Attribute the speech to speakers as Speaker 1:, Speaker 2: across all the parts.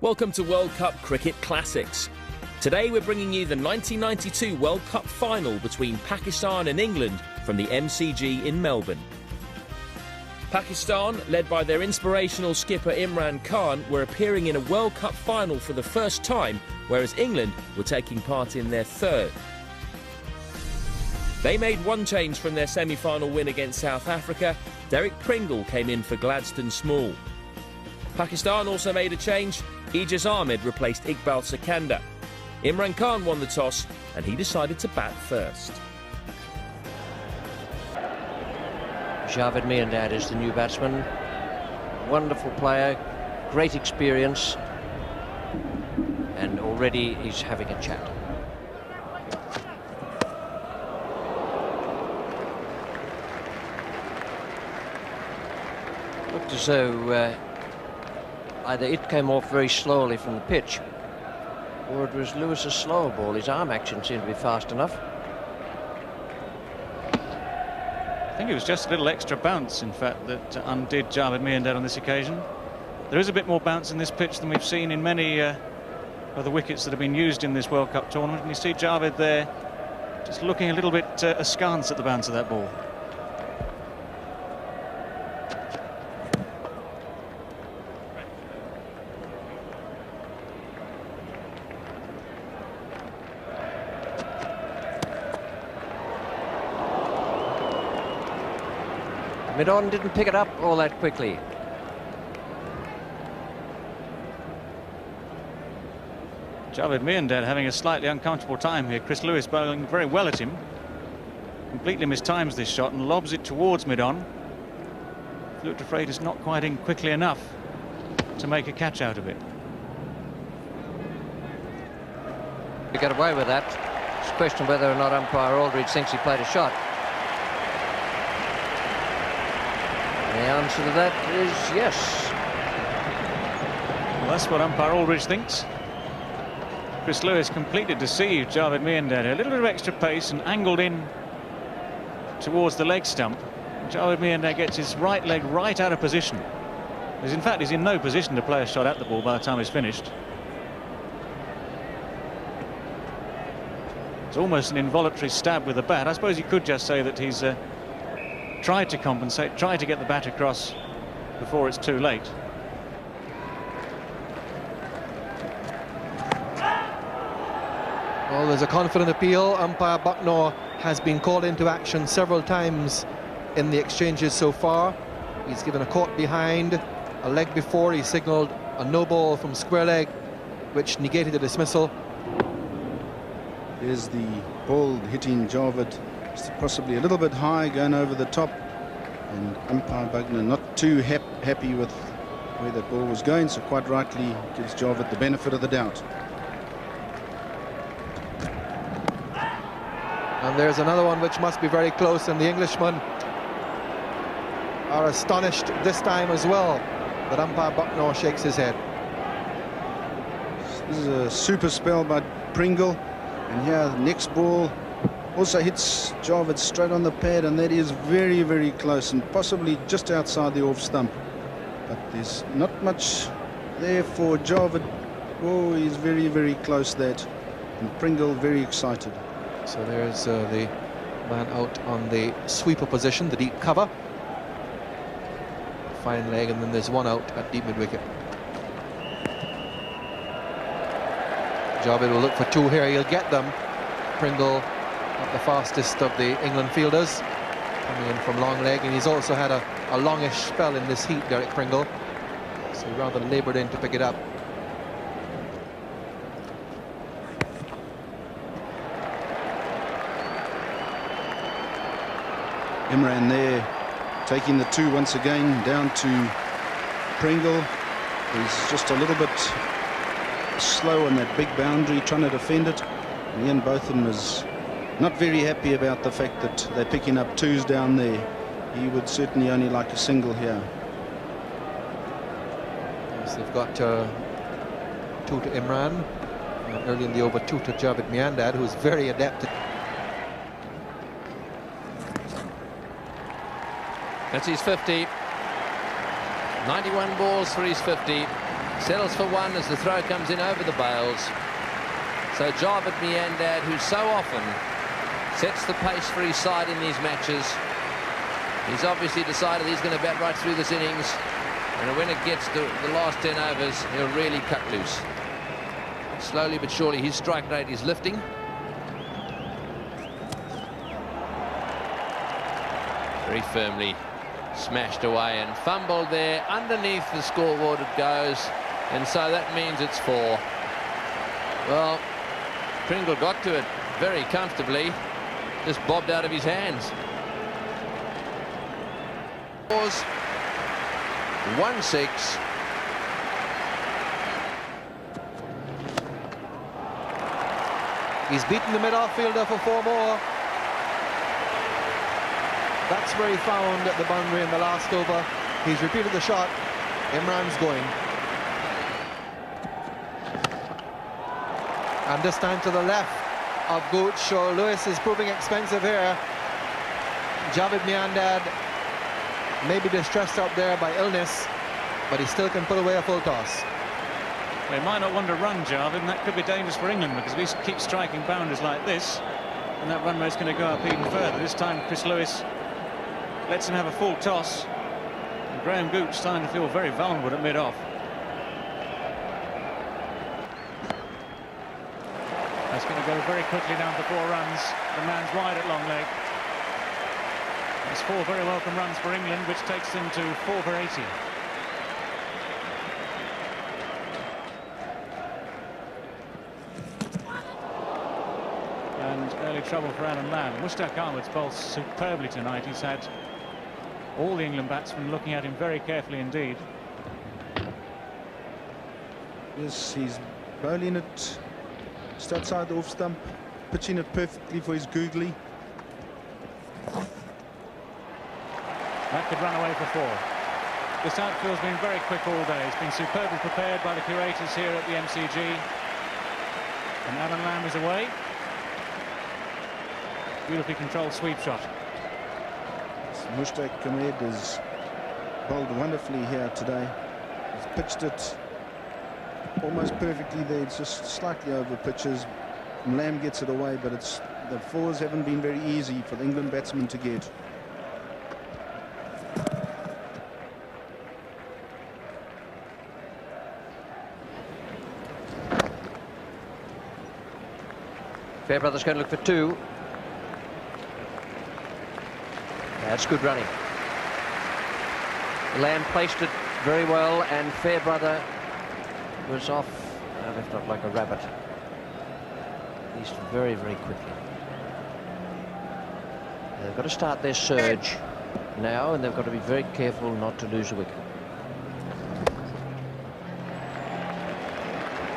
Speaker 1: Welcome to World Cup Cricket Classics. Today we're bringing you the 1992 World Cup final between Pakistan and England from the MCG in Melbourne. Pakistan, led by their inspirational skipper Imran Khan, were appearing in a World Cup final for the first time, whereas England were taking part in their third. They made one change from their semi-final win against South Africa. Derek Pringle came in for Gladstone Small. Pakistan also made a change. Ijaz Ahmed replaced Iqbal Sikandar. Imran Khan won the toss and he decided to bat first.
Speaker 2: Javed Miandad is the new batsman. Wonderful player, great experience, and already he's having a chat. Looked as though either it came off very slowly from the pitch, or it was Lewis's slower ball. His arm action seemed to be fast enough.
Speaker 3: I think it was just a little extra bounce, in fact, that undid Javed Miandad on this occasion. There is a bit more bounce in this pitch than we've seen in many of the wickets that have been used in this World Cup tournament. And you see Javed there just looking a little bit askance at the bounce of that ball.
Speaker 2: Mid-on didn't pick it up all that quickly.
Speaker 3: Javed Miandad having a slightly uncomfortable time here. Chris Lewis bowling very well at him. Completely mistimes this shot and lobs it towards mid-on. Looked afraid it's not quite in quickly enough to make a catch out of it.
Speaker 2: To get away with that, it's a question whether or not umpire Aldridge thinks he played a shot. The answer to that is yes.
Speaker 3: Well, that's what umpire Aldridge thinks. Chris Lewis completely deceived Javed Miandad. A little bit of extra pace and angled in towards the leg stump. Javed Miandad gets his right leg right out of position. In fact, he's in no position to play a shot at the ball by the time he's finished. It's almost an involuntary stab with the bat. I suppose you could just say that he's tried to compensate, tried to get the bat across before it's too late.
Speaker 4: Well, there's a confident appeal. Umpire Bucknor has been called into action several times in the exchanges so far. He's given a caught behind, a leg before. He signalled a no ball from square leg, which negated the dismissal.
Speaker 5: Here's the ball hitting Javed, just possibly a little bit high, going over the top, and umpire Bucknor not too happy with where that ball was going, so quite rightly gives Javed the benefit of the doubt.
Speaker 4: And there's another one which must be very close, and the Englishmen are astonished this time as well that umpire Bucknor shakes his head.
Speaker 5: This is a super spell by Pringle, and here the next ball also hits Javed straight on the pad, and that is very, very close and possibly just outside the off stump. But there's not much there for Javed. Oh, he's very, very close that, and Pringle very excited.
Speaker 4: So there's the man out on the sweeper position, the deep cover. Fine leg, and then there's one out at deep mid-wicket. Javed will look for two here, he'll get them. Pringle, not the fastest of the England fielders, coming in from long leg, and he's also had a longish spell in this heat, Derek Pringle. So he rather laboured in to pick it up.
Speaker 5: Imran there, taking the two once again, down to Pringle. He's just a little bit slow on that big boundary, trying to defend it. And Ian Botham is not very happy about the fact that they're picking up twos down there. He would certainly only like a single here.
Speaker 4: Yes, they've got two to Imran, and early in the over two to Javed Miandad, who's very adept at...
Speaker 2: That's his 50. 91 balls for his 50.
Speaker 6: Settles for one as the throw comes in over the bails. So Javed Miandad, who so often sets the pace for his side in these matches, he's obviously decided he's going to bat right through this innings, and when it gets to the last 10 overs, he'll really cut loose. Slowly but surely his strike rate is lifting. Very firmly smashed away and fumbled there. Underneath the scoreboard it goes, and so that means it's 4. Well, Pringle got to it very comfortably, just bobbed out of his hands. 1-6.
Speaker 4: He's beaten the mid-off fielder for 4 more. That's where he found the boundary in the last over. He's repeated the shot. Imran's going. And this time to the left of Gooch. So Lewis is proving expensive here. Javed Miandad may be distressed up there by illness, but he still can put away a full toss.
Speaker 3: They might not want to run, Javed, and that could be dangerous for England, because we keep striking boundaries like this, and that run rate's going to go up even further. This time Chris Lewis lets him have a full toss, and Graham Gooch starting to feel very vulnerable at mid-off. That's going to go very quickly down to 4 runs. The man's wide at long leg. That's 4 very welcome runs for England, which takes them to 4 for 80. And early trouble for Alan Lamb. Mushtaq Ahmed's bowled superbly tonight. He's had all the England batsmen looking at him very carefully indeed.
Speaker 5: Yes, he's bowling it just outside the off stump, pitching it perfectly for his googly.
Speaker 3: That could run away for 4. This outfield's been very quick all day. It's been superbly prepared by the curators here at the MCG. And Alan Lamb is away. Beautifully controlled sweep shot.
Speaker 5: Mushtaq Ahmed has bowled wonderfully here today. He's pitched it almost perfectly there. It's just slightly over pitches. And Lamb gets it away, but it's the 4s haven't been very easy for the England batsmen to get.
Speaker 2: Fairbrother's going to look for 2. That's good running. Lamb placed it very well, and Fairbrother was off, left off like a rabbit. At least very, very quickly. They've got to start their surge now, and they've got to be very careful not to lose a wicket.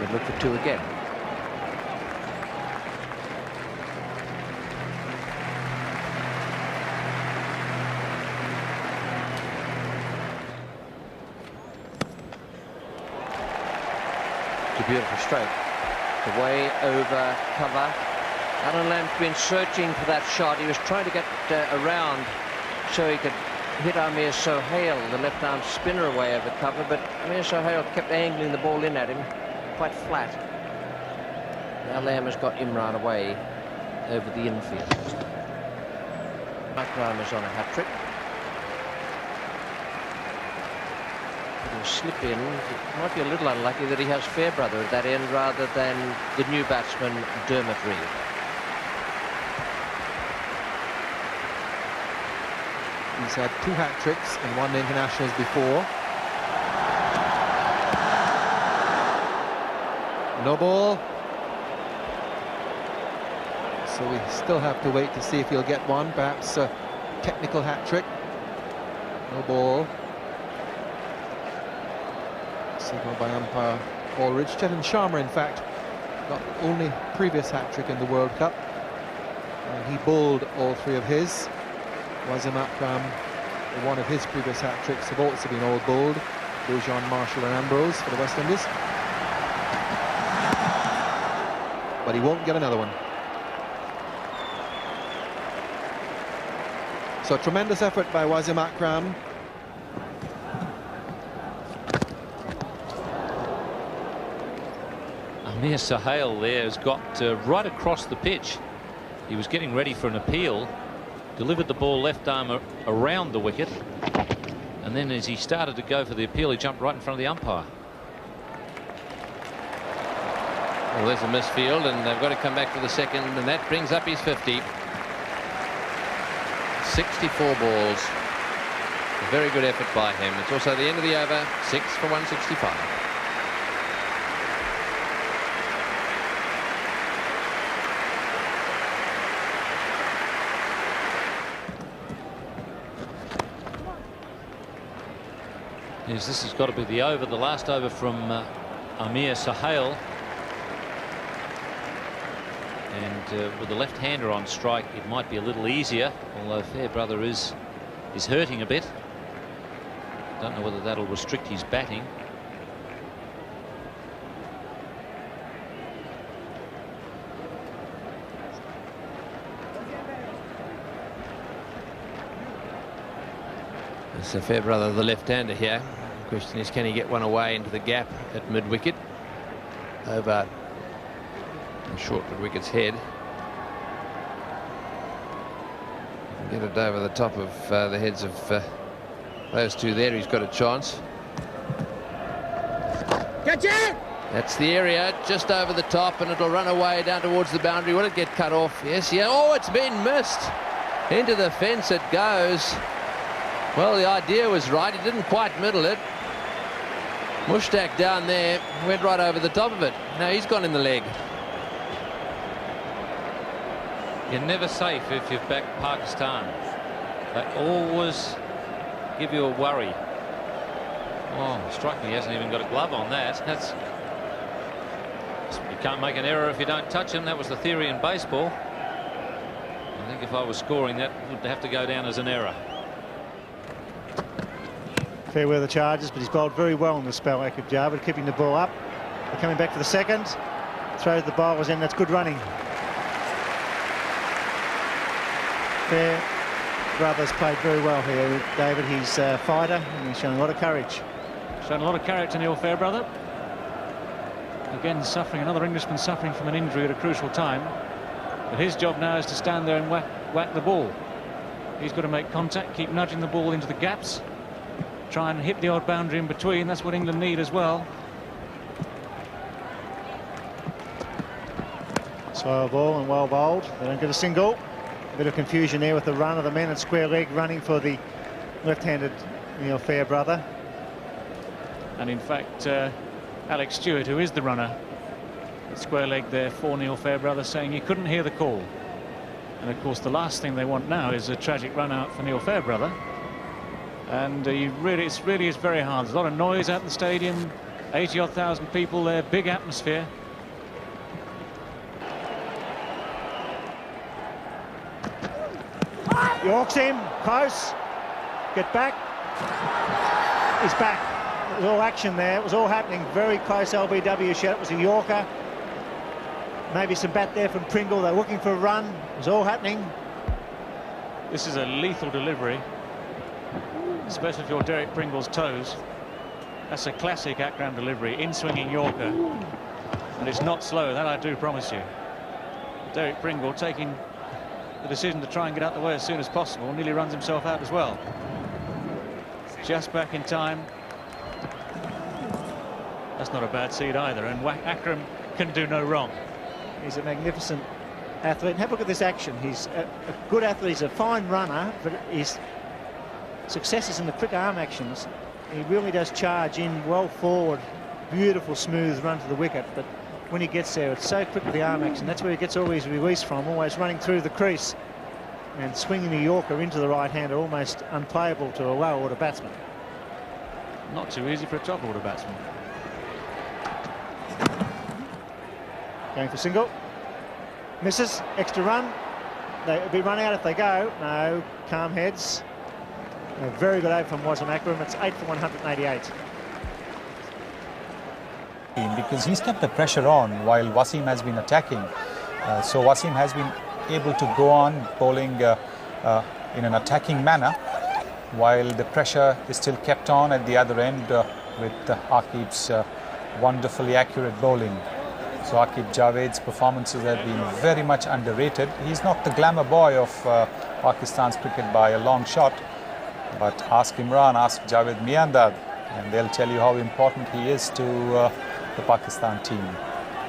Speaker 2: We'll look for 2 again. Beautiful stroke. Away over cover. Alan Lamb's been searching for that shot. He was trying to get around so he could hit Amir Sohail, the left-arm spinner, away over cover, but Amir Sohail kept angling the ball in at him quite flat. Now Lamb has got Imran away over the infield. Akram is on a hat-trick. Slip in. It might be a little unlucky that he has Fairbrother at that end rather than the new batsman Dermot Reed.
Speaker 4: He's had 2 hat-tricks and 1 internationals before. No ball. So we still have to wait to see if he'll get one. Perhaps a technical hat-trick. No ball. Signal by umpire Aldridge. Chetan Sharma, in fact, got the only previous hat-trick in the World Cup, and he bowled all 3 of his. Wasim Akram, one of his previous hat-tricks, have also been all bowled. Bojan, Marshall and Ambrose for the West Indies. But he won't get another one. So a tremendous effort by Wasim Akram.
Speaker 7: Amir Sahel there has got right across the pitch. He was getting ready for an appeal, delivered the ball left arm around the wicket, and then as he started to go for the appeal, he jumped right in front of the umpire.
Speaker 6: Well, there's a misfield, and they've got to come back for the second, and that brings up his 50. 64 balls. A very good effort by him. It's also the end of the over. 6 for 165.
Speaker 7: Yes, this has got to be the over, the last over from Amir Sahel. And with the left-hander on strike, it might be a little easier, although Fairbrother is hurting a bit. Don't know whether that'll restrict his batting.
Speaker 6: So Fairbrother, the left-hander here. The question is, can he get one away into the gap at mid-wicket over the short mid-wicket's head? Get it over the top of the heads of those two there. He's got a chance.
Speaker 8: Catch it!
Speaker 6: That's the area, just over the top, and it'll run away down towards the boundary. Will it get cut off? Yes, yeah. Oh, it's been missed. Into the fence it goes. Well, the idea was right. He didn't quite middle it. Mushtaq down there went right over the top of it. Now he's gone in the leg.
Speaker 7: You're never safe if you've backed Pakistan. They always give you a worry. Oh, strike me, he hasn't even got a glove on that. You can't make an error if you don't touch him. That was the theory in baseball. I think if I was scoring, that would have to go down as an error.
Speaker 9: Fair weather charges, but he's bowled very well in the spell, Akib Javed, keeping the ball up. They're coming back for the second. Throws the bowlers in. That's good running. Fair Brothers played very well here, David. He's a fighter and he's showing a lot of courage.
Speaker 3: Shown a lot of character, Neil Fairbrother. Again, suffering, another Englishman suffering from an injury at a crucial time. But his job now is to stand there and whack the ball. He's got to make contact, keep nudging the ball into the gaps, try and hit the odd boundary in between. That's what England need as well.
Speaker 9: Slow ball and well bowled. They don't get a single. A bit of confusion there with the run of the men at square leg running for the left-handed Neil Fairbrother.
Speaker 3: And in fact, Alex Stewart, who is the runner at square leg there for Neil Fairbrother, saying he couldn't hear the call. And of course, the last thing they want now is a tragic run out for Neil Fairbrother. And it really is very hard. There's a lot of noise out in the stadium, 80-odd thousand people there, big atmosphere.
Speaker 9: Yorks him, close, get back. He's back. It was all action there. It was all happening. Very close LBW shot. It was a Yorker. Maybe some bat there from Pringle. They're looking for a run. It was all happening.
Speaker 3: This is a lethal delivery, especially if you're Derek Pringle's toes. That's a classic Akram delivery, in-swinging Yorker. And it's not slow, that I do promise you. Derek Pringle taking the decision to try and get out the way as soon as possible, nearly runs himself out as well. Just back in time. That's not a bad seed either, and Akram can do no wrong.
Speaker 9: He's a magnificent athlete. And have a look at this action. He's a good athlete. He's a fine runner, but his success is in the quick arm actions. He really does charge in well forward. Beautiful, smooth run to the wicket. But when he gets there, it's so quick with the arm action. That's where he gets all his release from, always running through the crease and swinging the Yorker into the right-hander, almost unplayable to a low-order batsman.
Speaker 3: Not too easy for a top-order batsman.
Speaker 9: Going for single. Misses. Extra run. They'll be run out if they go. No. Calm heads. A very good over from Wasim Akram. It's 8 for 188.
Speaker 10: Because he's kept the pressure on while Wasim has been attacking. So Wasim has been able to go on bowling in an attacking manner while the pressure is still kept on at the other end with Akib's wonderfully accurate bowling. So Aqib Javed's performances have been very much underrated. He's not the glamour boy of Pakistan's cricket by a long shot. But ask Imran, ask Javed Miandad, and they'll tell you how important he is to the Pakistan team.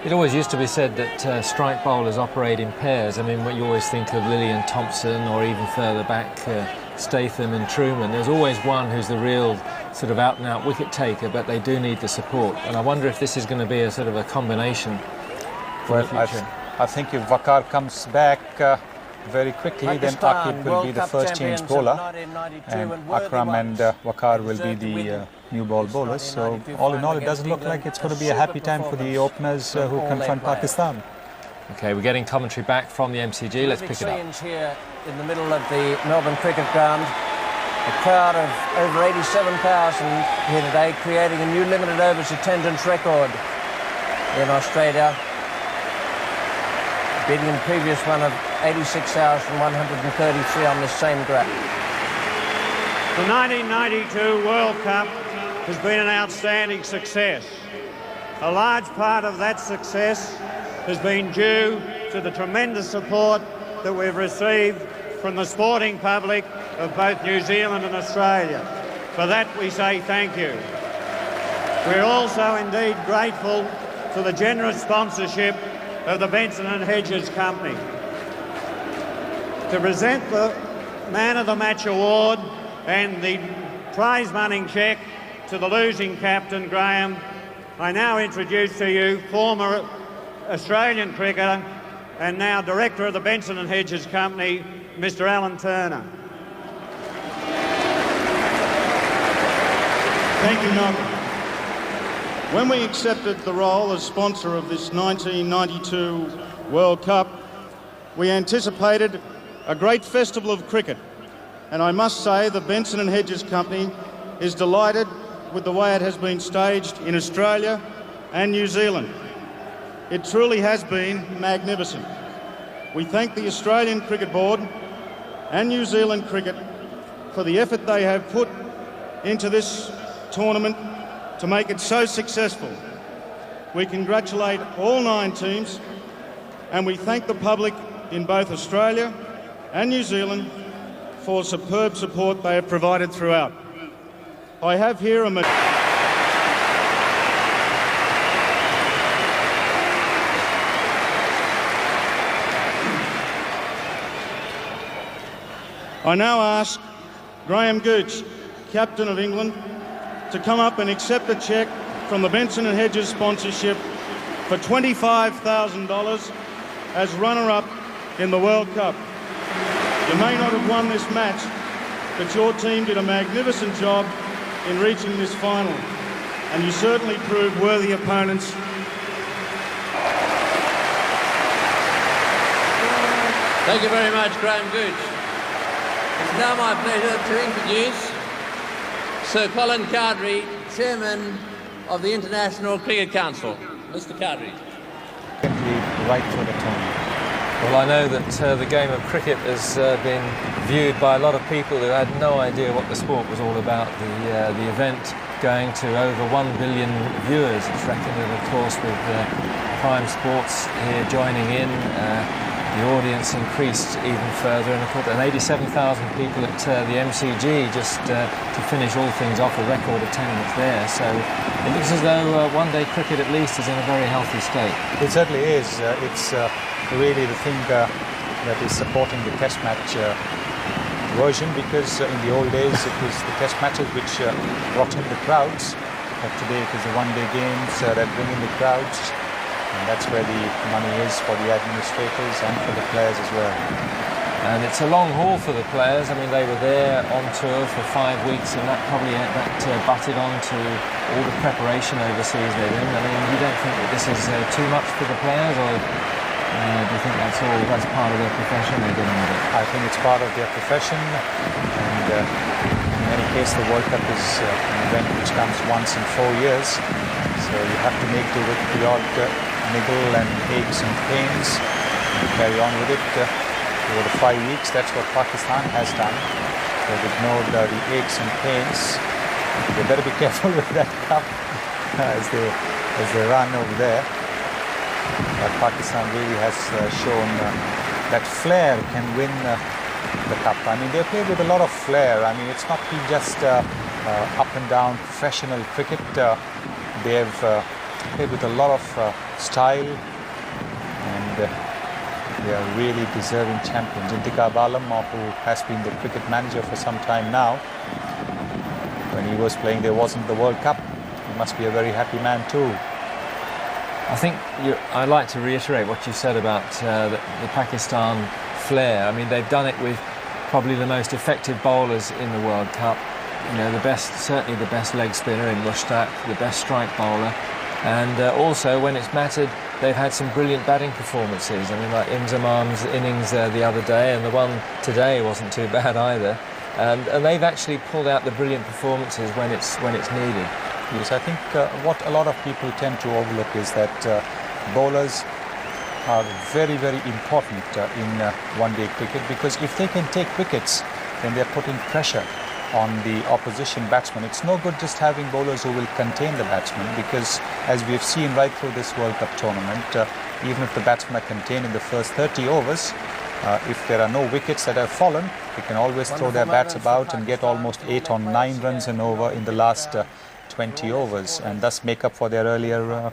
Speaker 8: It always used to be said that strike bowlers operate in pairs. I mean, you always think of Lillian Thompson, or even further back, Statham and Truman. There's always one who's the real sort of out-and-out wicket taker, but they do need the support. And I wonder if this is going to be a sort of a combination for the future.
Speaker 10: I think if Waqar comes back very quickly, then Aqib will be the first change bowler, and Akram and Waqar will be the new ball bowlers. So all in all, it doesn't look like it's going to be a happy time for the openers who confront Pakistan.
Speaker 8: Okay, we're getting commentary back from the MCG. Let's pick it up.
Speaker 2: Here in the middle of the Melbourne Cricket Ground, a crowd of over 87,000 here today, creating a new limited overs attendance record in Australia, beating the previous one of 86,133 on this same graph.
Speaker 11: The 1992 World Cup has been an outstanding success. A large part of that success has been due to the tremendous support that we've received from the sporting public of both New Zealand and Australia. For that we say thank you. We're also indeed grateful for the generous sponsorship of the Benson and Hedges Company. To present the Man of the Match award and the prize money cheque to the losing captain, Graham, I now introduce to you former Australian cricketer and now director of the Benson and Hedges Company, Mr. Alan Turner.
Speaker 5: Thank you, Malcolm. When we accepted the role as sponsor of this 1992 World Cup, we anticipated a great festival of cricket, and I must say the Benson and Hedges Company is delighted with the way it has been staged in Australia and New Zealand. It truly has been magnificent. We thank the Australian Cricket Board and New Zealand Cricket for the effort they have put into this tournament to make it so successful. We congratulate all 9 teams, and we thank the public in both Australia and New Zealand for superb support they have provided throughout. I have here a I now ask Graham Gooch, captain of England, to come up and accept a cheque from the Benson and Hedges sponsorship for $25,000 as runner-up in the World Cup. You may not have won this match, but your team did a magnificent job in reaching this final, and you certainly proved worthy opponents.
Speaker 6: Thank you very much, Graham Gooch. It's now my pleasure to introduce Sir Colin Cowdrey, Chairman of the International Cricket Council. Mr. Cowdrey.
Speaker 10: Right for the tournament.
Speaker 8: Well, I know that the game of cricket has been viewed by a lot of people who had no idea what the sport was all about. The event going to over 1 billion viewers. It's reckoned, and of course, with Prime Sports here joining in, the audience increased even further, and of course, 87,000 people at the MCG just to finish all things off, a record attendance there. So it looks as though one-day cricket at least is in a very healthy state.
Speaker 10: It certainly is. It's really the thing that is supporting the test match version, because in the old days it was the test matches which brought in the crowds, but today it is the one-day games that bring in the crowds, and that's where the money is for the administrators and for the players as well.
Speaker 8: And it's a long haul for the players. I mean, they were there on tour for 5 weeks, and that probably butted on to all the preparation overseas they're in. I mean, you don't think that this is too much for the players, or do you think that's part of their profession they're getting with it?
Speaker 10: I think it's part of their profession, and in any case the World Cup is an event which comes once in 4 years, so you have to make do with the odd niggle and aches and pains and carry on with it over the 5 weeks. That's what Pakistan has done. They've ignored the aches and pains. They better be careful with that cup as they run over there. Pakistan really has shown that flair can win the cup. I mean, they played with a lot of flair. I mean, it's not been just up and down professional cricket. They have played with a lot of style, and they are really deserving champions. Intikab Alam, who has been the cricket manager for some time now, when he was playing, there wasn't the World Cup. He must be a very happy man too.
Speaker 8: I think I'd like to reiterate what you said about the Pakistan flair. I mean, they've done it with probably the most effective bowlers in the World Cup. You know, certainly the best leg spinner in Mushtaq, the best strike bowler, and also when it's mattered, they've had some brilliant batting performances. I mean, like Inzamam's innings the other day, and the one today wasn't too bad either. And they've actually pulled out the brilliant performances when it's needed.
Speaker 10: Yes, I think what a lot of people tend to overlook is that bowlers are very, very important in one-day cricket, because if they can take wickets, then they're putting pressure on the opposition batsman. It's no good just having bowlers who will contain the batsman, because as we've seen right through this World Cup tournament, even if the batsmen are contained in the first 30 overs, if there are no wickets that have fallen, they can always throw their bats about and get almost 8 or 9 runs an over in the last 20 overs, and thus make up for their earlier